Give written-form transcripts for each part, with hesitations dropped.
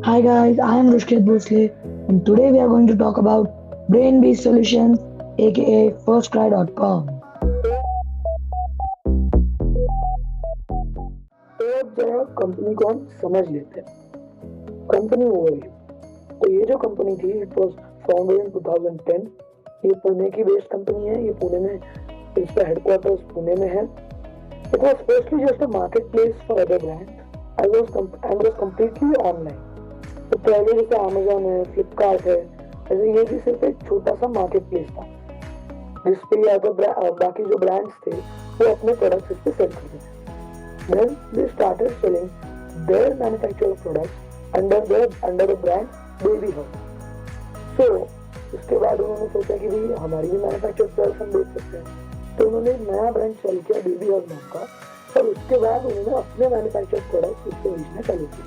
Hi guys, I am Rushket Bhosle and today we are going to talk about brain-based solutions aka firstcry.com. तो अब जरा company को हम समझ लेते हैं। Company overview. तो ये जो कंपनी थी इट वाज फाउंडेड इन 2010। ये पुणे की बेस्ड कंपनी है। ये पुणे में इसका हेडक्वार्टर्स पुणे में है। It was firstly just a market place for other brands and was completely online. तो पहले जैसे अमेजोन है, फ्लिपकार्ट है, ऐसे ये भी सिर्फ एक छोटा सा मार्केट प्लेस था जिसपे ये बाकी जो ब्रांड्स थे वो अपने प्रोडक्ट्स इस पे सेल करते थे। Then they started selling their manufactured products under the brand Baby Hug. So उसके बाद उन्होंने सोचा कि भाई हमारी भी मैन्युफैक्चर्ड प्रोडक्ट्स हम बेच सकते हैं। तो उन्होंने एक नया ब्रांड सेल किया बेबी हग नाम का। और उसके बाद उन्होंने अपने मैन्युफैक्चर्ड प्रोडक्ट्स उससे बेचना चालू किया।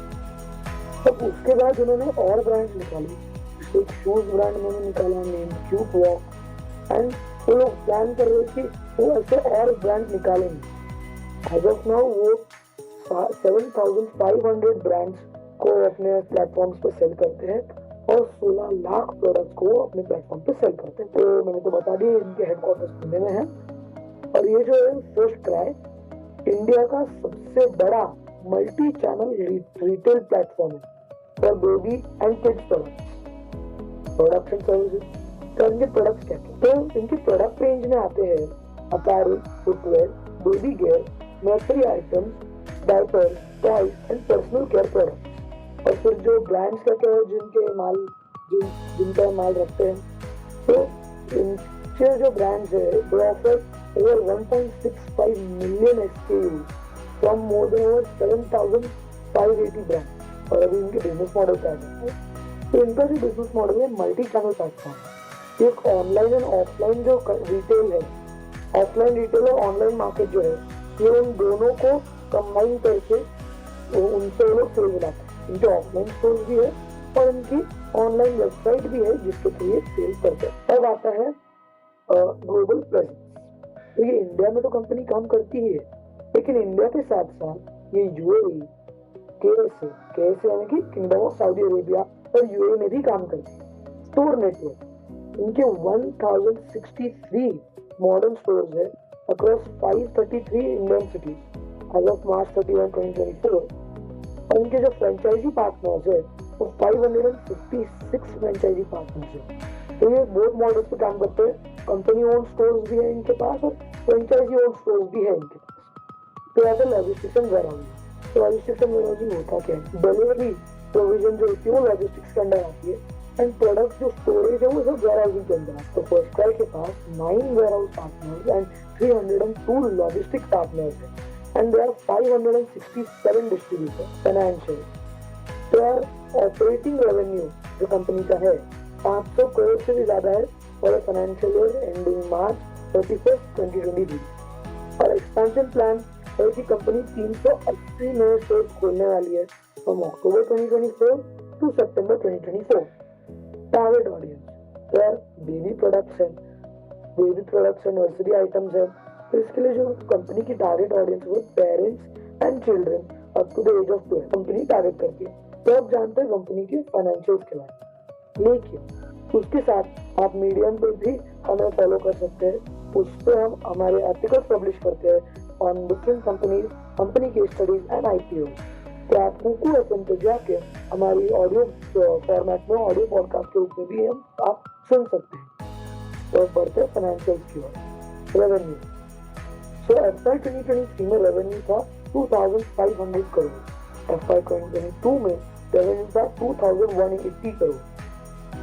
तब उसके बाद उन्होंने और ब्रांड्स निकाली। एक शूज ब्रांड उन्होंने निकाला नेम क्यूब वॉक। एंड वो लोग प्लान कर रहे थे कि वो ऐसे और ब्रांड निकालेंगे। एज ऑफ नाउ वो 7,500 ब्रांड्स को अपने प्लेटफॉर्म्स पे सेल करते हैं और 16 लाख प्रोडक्ट्स को अपने प्लेटफॉर्म पे सेल करते हैं। तो मैंने तो बता दिया इनके हेडक्वार्टर्स पुणे में है। और ये जो है फर्स्ट क्राई इंडिया का सबसे बड़ा मल्टी चैनल रिटेल प्लेटफॉर्म है for baby and kids products and services. तो इनके प्रोडक्ट्स क्या क्या? तो इनके प्रोडक्ट रेंज में आते हैं apparel, footwear, baby gear, nursery items, diaper, toys and personal care products. और फिर जो ब्रांड्स का क्या है जिनका माल रखते हैं। तो इनके जो ब्रांड्स है दे offer over 1.65 million SKUs from more than over 7,580 brands. और अभी इनके बिजनेस मॉडल क्या है? तो इनका जो बिजनेस मॉडल है मल्टी चैनल प्लेटफॉर्म। एक ऑनलाइन एंड ऑफलाइन जो रिटेल है, ऑफलाइन रिटेल और ऑनलाइन मार्केट जो है ये उन दोनों को कंबाइन करके उनसे वो लोग सेल दिलाते हैं। इनके ऑफलाइन स्टोर्स भी है और इनकी ऑनलाइन वेबसाइट भी है जिसके थ्रू ये सेल करते हैं। अब आता है ग्लोबल प्रेजेंस। तो ये इंडिया में तो कंपनी काम करती ही है, लेकिन इंडिया के साथ साथ ये यूएई, केएसए यानी कि किंगडम ऑफ सऊदी अरेबिया और यूएई में भी काम करती है। स्टोर नेटवर्क इनके 1063 मॉडर्न स्टोर्स है across 533 Indian cities as of March 31, 2024। और इनके जो फ्रेंचाइजी पार्टनर्स है वो 556 फ्रेंचाइजी पार्टनर्स है। तो ये बोथ मॉडल्स पे काम करते हैं। कंपनी ओन स्टोर्स भी है इनके पास और फ्रेंचाइजी ओन स्टोर्स भी है इनके पास। तो as a logistics and warehousing. तो लॉजिस्टिक्स एंड वेयरहाउसिंग होता क्या है? डिलीवरी प्रोविजन जो होती है वो लॉजिस्टिक्स के अंडर आती है एंड प्रोडक्ट जो स्टोरेज है वो सब वेयरहाउसिंग के अंदर है। तो फर्स्ट क्राई के पास 9 warehouse partners and 302 logistic partners है and there are 567 distributors. Financial तो यार ऑपरेटिंग रेवेन्यू जो कंपनी का है 500 करोड़ से भी ज्यादा है और फाइनेंशियल ईयर एंडिंग मार्च 31, 2023। और एक्सपेंशन प्लान है कि कंपनी 380 नए स्टोर खोलने वाली है from October 2024 to September 2024। Target audience तो यार बेबी प्रोडक्ट्स है, नर्सरी आइटम्स है। तो इसके लिए जो कंपनी की टारगेट ऑडियंस वो parents and children up to the age of 12 company target करती है। तो आप जानते हैं कंपनी के फाइनेंशियल्स के बारे में, लेकिन उसके साथ आप मीडियम पे भी हमें फॉलो कर सकते हैं। उस पर हम हमारे आर्टिकल्स पब्लिश करते हैं ऑन डिफरेंट कंपनी के स्टडीज एंड IPO। तो आप कुकू FM पे जाके हमारी ऑडियो फॉर्मेट में ऑडियो पॉडकास्ट के रूप में भी आप सुन सकते हैं। तो बढ़ते हैं फाइनेंशियल्स की ओर। रेवेन्यू सो FY 2023 में रेवेन्यू था 2,500 करोड़। FY 2022 में रेवेन्यू था 2,180 करोड़।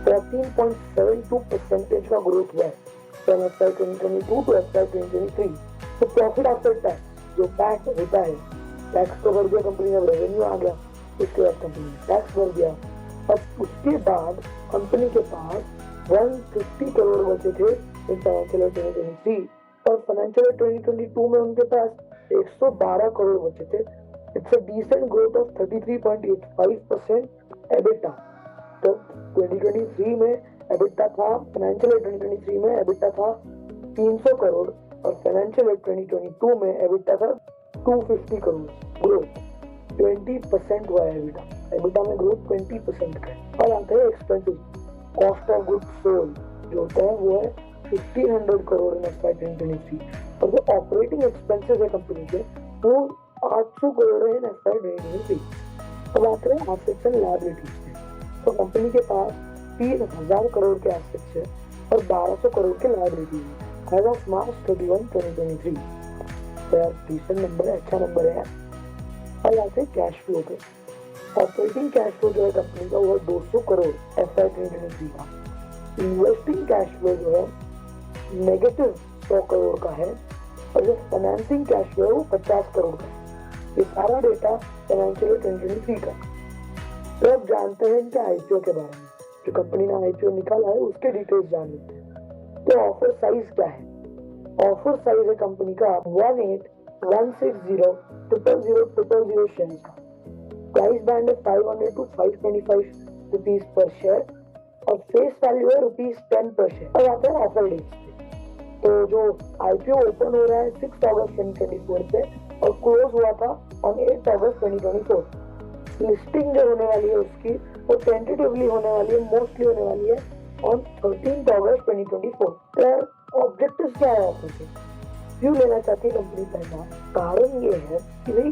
13.72% का ग्रोथ हुआ है फ्रॉम FY 2022 टू FY 2023। तो प्रॉफिट आफ्टर टैक्स जो पैट होता है, टैक्स तो भर दिया कंपनी ने, रेवेन्यू आ गया, उसके बाद कंपनी ने टैक्स भर दिया। अब उसके बाद कंपनी के पास 150 करोड़ बचे थे इन फाइनेंशियल ईयर 2023 और फाइनेंशियल ईयर 2022 में उनके पास 112 करोड़ बचे थे। It's a decent growth of 33.85% EBITDA. तो 2023 में एबिटा था, फाइनेंशियल ईयर 2023 में एबिटा था 300 करोड़ और फाइनेंशियल ईयर 2022 में एबिटा था 250 करोड़। ग्रोथ 20% हुआ है एबिटा। EBITDA में ग्रोथ 20% का है। और आते हैं expenses, cost of goods sold जो होता है वो है 1500 करोड़ इन FY 2023 और जो ऑपरेटिंग एक्सपेंसेस है कंपनी के वो 800 करोड़ है इन FY 2023। अब आते हैं एसेट्स एंड लायबिलिटीज पे। तो कंपनी के पास 3000 करोड़ के एसेट्स है और 1200 करोड़ के लायबिलिटीज है एज ऑफ मार्च 31, 2023। तो यार डिसेंट नंबर है, अच्छा नंबर है यार। और आते हैं कैश फ्लो पे। ऑपरेटिंग कैश फ्लो जो है कंपनी का वो 200 करोड़ FY 2023 का। इन्वेस्टिंग कैश फ्लो जो है नेगेटिव 100 करोड़ का है और जो फाइनेंसिंग कैश फ्लो है वो 50 करोड़ का है। ये सारा डेटा फाइनेंशियल 2023 का। तो अब जानते हैं इनके IPO के बारे में। जो कंपनी ने IPO निकाला है उसके डिटेल्स जान लेते हैं। तो ऑफर साइज क्या है? ऑफर साइज है कंपनी का 18,160,000 शेयर का। प्राइस बैंड है 500 to 525 रुपीज पर शेयर और फेस वैल्यू है ₹10 पर शेयर। और आते हैं ऑफर डेट्स पे। तो जो IPO ओपन हो रहा है 6 अगस्त 2024 पे और क्लोज हुआ था ऑन 8 अगस्त 2024। लिस्टिंग जो होने वाली है उसकी वो टेंटेटिवली होने वाली है, मोस्टली होने वाली है ऑन 13 अगस्त 2024। तो ऑब्जेक्टिव्स क्या है ऑफर के? व्यू लेना चाहती है कंपनी पहला। कारण ये है कि भाई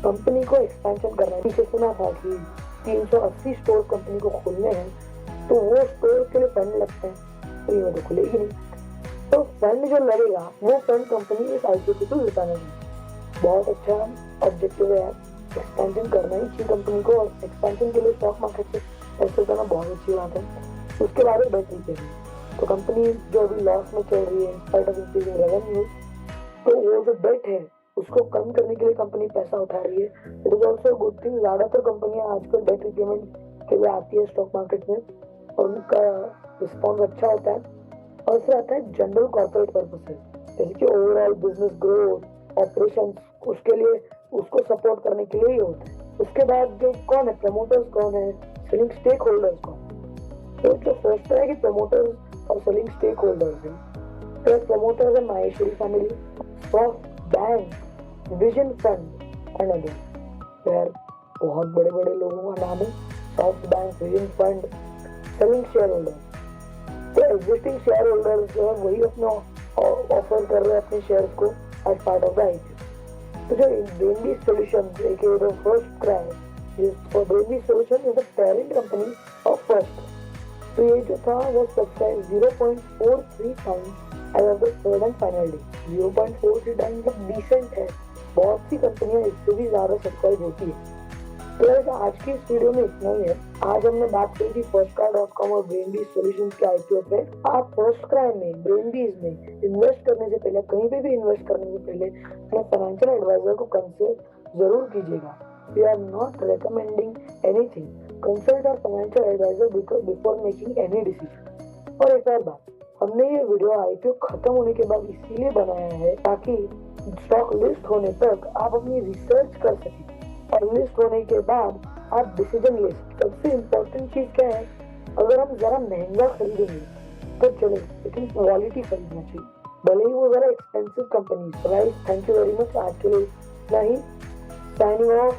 कंपनी को एक्सपेंशन करना है। पीछे सुना था कि 380 स्टोर कंपनी को खोलने हैं तो वो स्टोर के लिए फंड लगते हैं, फ्री में तो खुलेगी नहीं। तो फंड जो लगेगा वो फंड कंपनी इस IPO के थ्रू जुटाना है। बहुत अच्छा ऑब्जेक्टिव है यार, एक्सपेंशन करना ही चाहिए कंपनी को और एक्सपेंशन के लिए स्टॉक मार्केट से पैसे करना बहुत अच्छी बात है। उसके बाद में बेट रीचे तो कंपनी जो अभी लॉस में चल रही है स्पाइट ऑफ इंक्रीजिंग रेवेन्यू, तो वो जो बेट है उसको कम करने के लिए कंपनी पैसा उठा रही है। It is also good thing. ज्यादातर कंपनियां आजकल डेट रिपेमेंट के लिए आती है स्टॉक मार्केट में और उनका रिस्पॉन्स अच्छा होता है। और फिर आता है जनरल कॉर्पोरेट पर्पसेस, जैसे कि ओवरऑल बिजनेस ग्रोथ, ऑपरेशंस, उसके लिए उसको सपोर्ट करने के लिए ही होता है। उसके बाद जो कौन है, प्रमोटर्स कौन है, सेलिंग स्टेक होल्डर्स कौन है। तो जो फर्स्ट है कि प्रमोटर्स और सेलिंग स्टेक होल्डर्स है। तो प्रमोटर्स है Maheshwari family, soft bank, vision fund and other. यार बहुत बड़े बड़े लोगों का नाम है, soft bank, vision fund, selling share holders. तो एग्जिस्टिंग शेयर होल्डर्स जो है वही अपना ऑफर कर रहे हैं अपने शेयर्स को as part of the IPO। तो जो brainbees solutions aka first cry for brainbees solutions is the parent company of first. तो ये जो था वो subscribe 0.43 times as of the third and final day. 0.43 times मतलब डिसेंट है। बहुत सी कंपनियां इससे भी ज्यादा सब्सक्राइब होती है। तो आज की इस वीडियो में इतना ही है। आज हमने बात करी थी firstcry.com और ब्रेनबीज सॉल्यूशंस के IPO पे। आप फर्स्टक्राई में, ब्रेनबीज में इन्वेस्ट करने से पहले, कहीं पे भी इन्वेस्ट करने से पहले अपने फाइनेंशियल एडवाइजर को कंसल्ट जरूर कीजिएगा। We are not recommending anything. Consult our financial advisor before making any decision. और एक और बात, हमने ये वीडियो IPO खत्म होने के बाद इसीलिए बनाया है ताकि स्टॉक लिस्ट होने तक आप अपनी रिसर्च कर सकें और लिस्ट होने के बाद आप डिसीजन ले सकते। सबसे इम्पोर्टेंट चीज क्या है, अगर हम जरा महंगा खरीदेंगे तो चले, लेकिन क्वालिटी खरीदना चाहिए, भले ही वो जरा expensive company. Thank you very much. आज के लिए इतना ही। Signing off,